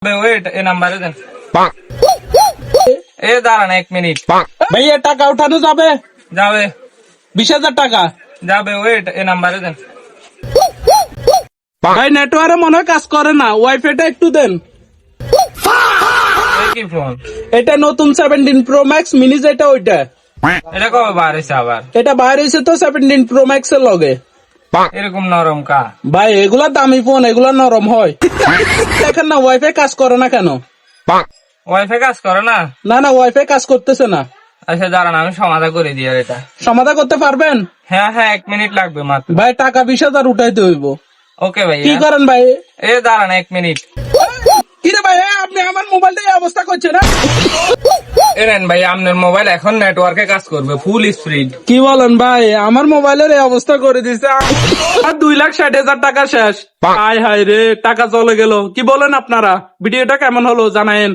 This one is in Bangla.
ওয়েট এ নাম্বারে দেন। এ দাঁড়ান 1 মিনিট। ভাইয়া টাকা উঠানো যাবে? যাবে 20,000 টাকা। যাবে ওয়েট এ নাম্বারে দেন। ভাই নেটওয়ার্কে মনে হয় কাজ করে না, ওয়াইফাইটা একটু দেন। এই কি ফোন? এটা নতুন 17 প্রো ম্যাক্স মিনি, যেটা ওইটা। এটা কবে বার হয়েছে আবার? এটা বাইরে হয়েছে তো 17 প্রো ম্যাক্স এর লগে। এরকম নরম কা? ভাই এগুলা দামি ফোন, এগুলা নরম হয়। দেখেন না ওয়াইফাই কাজ করে না কেন? ওয়াইফাই কাজ করে না? না না, ওয়াইফাই কাজ করতেছে না। আচ্ছা দাঁড়ান আমি সমাধান করে দিই আর এটা। সমাধান করতে পারবেন? হ্যাঁ হ্যাঁ 1 মিনিট লাগবে মাত্র। ভাই টাকা 20,000 উঠাইতে হইব। ওকে ভাই। কি করেন ভাই? এ দাঁড়ান 1 মিনিট। কিরে ভাই, আপনি আমার মোবাইলটা এই অবস্থা করছেন না? এ নেন ভাই আপনার মোবাইল এখন নেটওয়ার্কে কাজ করবে ফুল স্পিড। কি বলেন ভাই, আমার মোবাইলের এই অবস্থা করে দিচ্ছে। আর 2,60,000 টাকা শেষ। হায় হায় রে, টাকা চলে গেল। কি বলেন আপনারা? ভিডিওটা কেমন হলো জানায়েন।